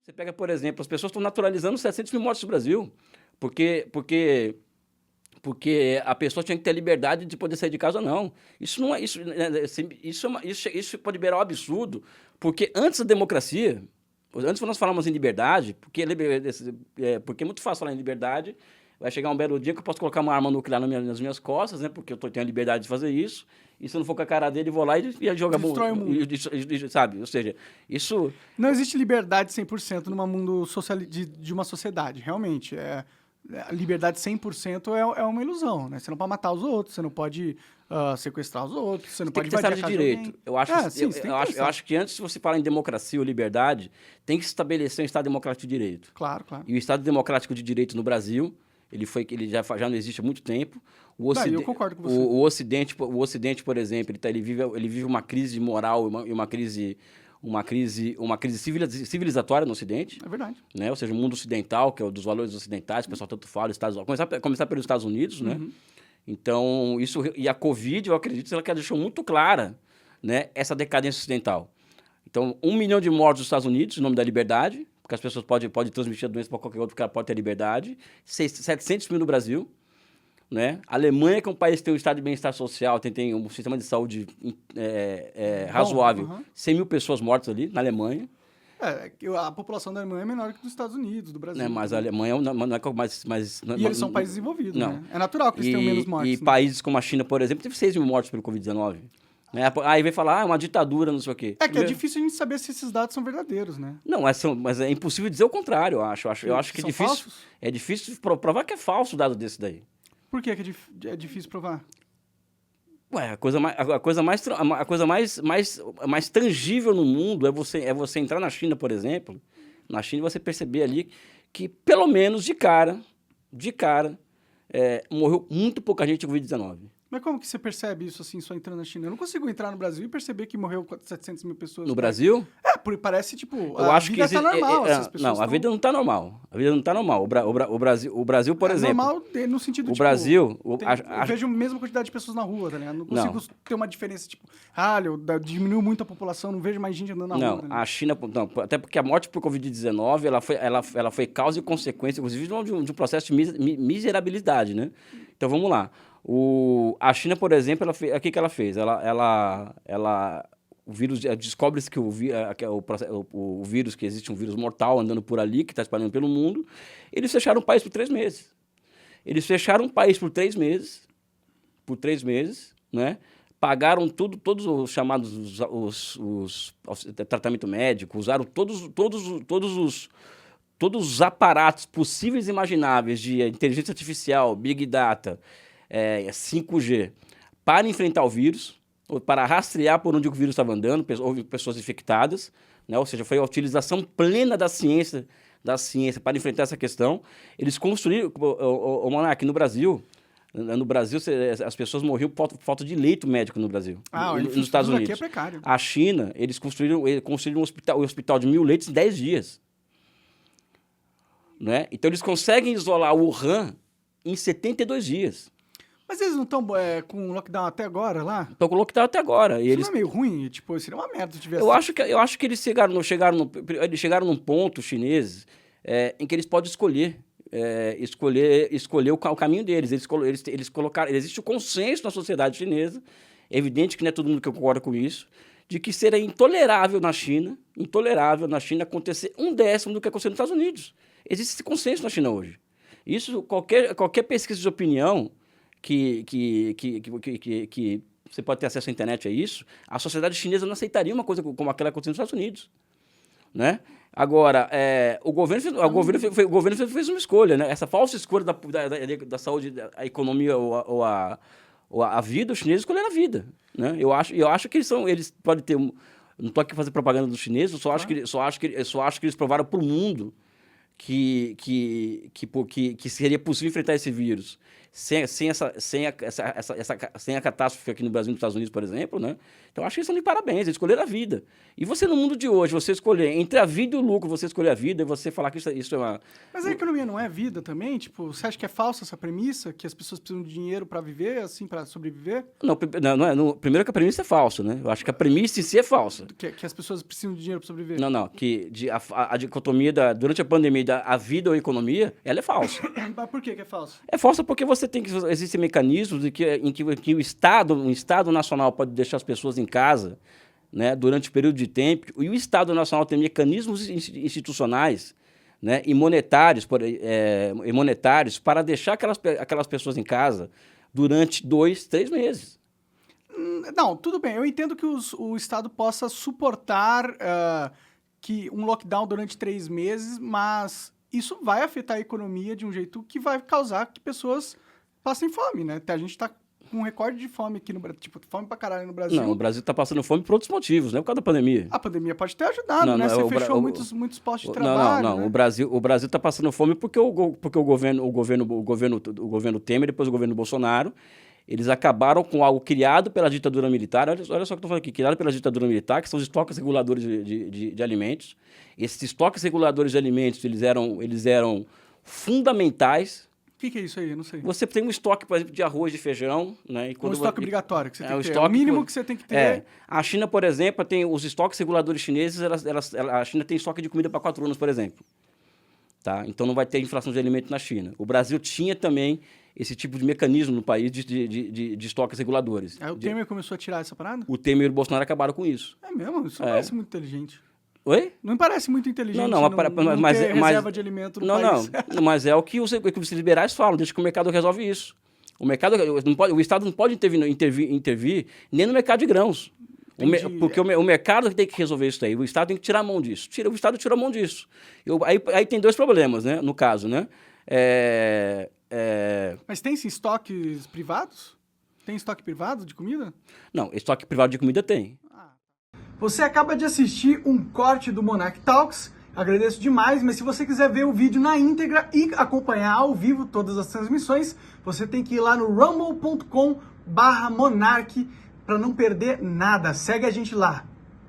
Você pega, por exemplo, as pessoas estão naturalizando 700 mil mortes no Brasil, porque a pessoa tinha que ter a liberdade de poder sair de casa ou não. Isso não é isso, isso pode liberar um absurdo, porque antes da democracia, antes nós falamos em liberdade, porque é muito fácil falar em liberdade. Vai chegar um belo dia que eu posso colocar uma arma nuclear nas minhas costas, né? Porque tenho a liberdade de fazer isso. E se eu não for com a cara dele, vou lá e jogar Destrói o mundo. sabe? Ou seja, isso. Não existe liberdade 100% num mundo de uma sociedade, realmente. A liberdade 100% é uma ilusão, né? Você não pode matar os outros, você não pode sequestrar os outros, você não pode tem que ter invadir a Estado de casa de direito. alguém. Eu acho que antes de você falar em democracia ou liberdade, tem que se estabelecer um Estado democrático de direito. Claro, claro. E o Estado democrático de direito no Brasil, ele já não existe há muito tempo. Eu concordo com você. O Ocidente, por exemplo, ele vive uma crise moral e uma crise civilizatória no Ocidente. É verdade. Né? Ou seja, o mundo ocidental, que é o dos valores ocidentais, o pessoal tanto fala, começar pelos Estados Unidos, né? Então, e a Covid, eu acredito, ela deixou muito clara, né, essa decadência ocidental. Então, 1 milhão de mortos nos Estados Unidos, em nome da liberdade, porque as pessoas podem transmitir a doença para qualquer outro, porque ela pode ter liberdade. 700 mil no Brasil. Né? A Alemanha, que é um país que tem um estado de bem-estar social, tem um sistema de saúde razoável. 100 mil pessoas mortas ali, na Alemanha. A população da Alemanha é menor que dos Estados Unidos, do Brasil. Né? Mas a Alemanha não é mais... E eles são países desenvolvidos, né? É natural que eles tenham menos mortes. E países como a China, por exemplo, teve 6 mil mortes pelo Covid-19. Né? Aí vem falar, uma ditadura, não sei o quê. É difícil a gente saber se esses dados são verdadeiros, né? Não, mas é impossível dizer o contrário, eu acho. Eu acho que é difícil provar que é falso o dado desse daí. Por que é difícil provar? Ué, a coisa mais tangível no mundo é você entrar na China, por exemplo. Na China você perceber ali que, pelo menos de cara, morreu muito pouca gente com Covid-19. Mas como que você percebe isso assim, só entrando na China? Eu não consigo entrar no Brasil e perceber que morreu 700 mil pessoas. No Brasil? Parece, tipo, a vida tá normal. A vida não tá normal. A vida não tá normal. O Brasil, por exemplo... É normal no sentido, o Brasil... eu vejo a mesma quantidade de pessoas na rua, tá ligado? Não consigo ter uma diferença, tipo... diminuiu muito a população, não vejo mais gente andando na rua. Não, a China... Não, até porque a morte por Covid-19, ela foi causa e consequência, inclusive, de um processo de miserabilidade, né? Então, vamos lá. A China, por exemplo, o que ela fez? O vírus descobre-se que o vírus, que existe um vírus mortal andando por ali, que está espalhando pelo mundo. Eles fecharam o país por 3 meses. Eles fecharam o país por 3 meses. Por 3 meses, né? Pagaram todos os chamados tratamento médico, usaram todos os aparatos possíveis e imagináveis de inteligência artificial, Big Data, 5G, para enfrentar o vírus, ou para rastrear por onde o vírus estava andando, houve pessoas infectadas, né? Ou seja, foi a utilização plena da ciência para enfrentar essa questão. Eles construíram, aqui no Brasil, as pessoas morriam por falta de leito médico no Brasil, nos Estados Unidos. Aqui é precário. A China, eles construíram um hospital de 1.000 leitos em 10 dias. Né? Então, eles conseguem isolar o Wuhan em 72 dias. Mas eles não estão com lockdown até agora lá? Estão com lockdown até agora. Isso não é meio ruim? Tipo, seria uma merda se tivesse... Eu acho que eles chegaram num ponto, chineses, em que eles podem escolher o caminho deles. Eles colocaram... Existe o consenso na sociedade chinesa, é evidente que não é todo mundo que concorda com isso, de que seria intolerável na China acontecer 1/10 do que aconteceu nos Estados Unidos. Existe esse consenso na China hoje. Isso, qualquer pesquisa de opinião que você pode ter acesso à internet a isso, a sociedade chinesa não aceitaria uma coisa como aquela que aconteceu nos Estados Unidos. Né? Agora, o governo fez uma escolha, né? Essa falsa escolha da saúde, a economia ou a vida, os chineses escolheram a vida. Né? Eu acho que eles podem ter... Não estou aqui fazendo propaganda dos chineses, eu só acho que eles provaram para o mundo que seria possível enfrentar esse vírus. sem a catástrofe aqui no Brasil e nos Estados Unidos, por exemplo, né? Então, acho que eles estão de parabéns, eles escolheram a vida. E você, no mundo de hoje, você escolher entre a vida e o lucro, você escolher a vida e você falar que isso é uma... Mas a economia não é vida também? Tipo, você acha que é falsa essa premissa? Que as pessoas precisam de dinheiro para viver, assim, para sobreviver? Primeiro que a premissa é falsa, né? Eu acho que a premissa em si é falsa. Que as pessoas precisam de dinheiro para sobreviver? Não, a dicotomia durante a pandemia a vida ou a economia, ela é falsa. Mas por que é falso? É falsa porque existem mecanismos em que o Estado Nacional pode deixar as pessoas em casa, né, durante o período de tempo, e o Estado Nacional tem mecanismos institucionais, né, e monetários para deixar aquelas pessoas em casa durante 2, 3 meses. Não, tudo bem. Eu entendo que o Estado possa suportar que um lockdown durante 3 meses, mas isso vai afetar a economia de um jeito que vai causar que pessoas passem fome, né? A gente tá com um recorde de fome aqui no Brasil, tipo, fome pra caralho no Brasil. Não, o Brasil tá passando fome por outros motivos, não é por causa da pandemia. A pandemia pode ter ajudado, né? Você fechou muitos postos de trabalho. Não. Né? O Brasil tá passando fome porque o governo Temer, depois o governo Bolsonaro, eles acabaram com algo criado pela ditadura militar. Olha só o que eu tô falando aqui, criado pela ditadura militar, que são os estoques reguladores de alimentos. Esses estoques reguladores de alimentos, eles eram fundamentais. O que é isso aí? Eu não sei. Você tem um estoque, por exemplo, de arroz, de feijão, né? Um estoque obrigatório que você tem que ter. Estoque, o mínimo que você tem que ter. A China, por exemplo, tem os estoques reguladores chineses, a China tem estoque de comida para 4 anos, por exemplo. Tá? Então não vai ter inflação de alimentos na China. O Brasil tinha também esse tipo de mecanismo no país de estoques reguladores. Aí o Temer começou a tirar essa parada? O Temer e o Bolsonaro acabaram com isso. É mesmo? Isso não parece muito inteligente. Oi? Não me parece muito inteligente não ter reserva de alimento no país. Não, mas é o que os liberais falam, deixa que o mercado resolve isso. O Estado não pode intervir nem no mercado de grãos. Porque o mercado tem que resolver isso aí. O Estado tem que tirar a mão disso. O Estado tirou a mão disso. Aí tem 2 problemas, né? No caso, né? Mas tem estoques privados? Tem estoque privado de comida? Não, estoque privado de comida tem. Você acaba de assistir um corte do Monarch Talks. Agradeço demais, mas se você quiser ver o vídeo na íntegra e acompanhar ao vivo todas as transmissões, você tem que ir lá no rumble.com/monarch para não perder nada. Segue a gente lá.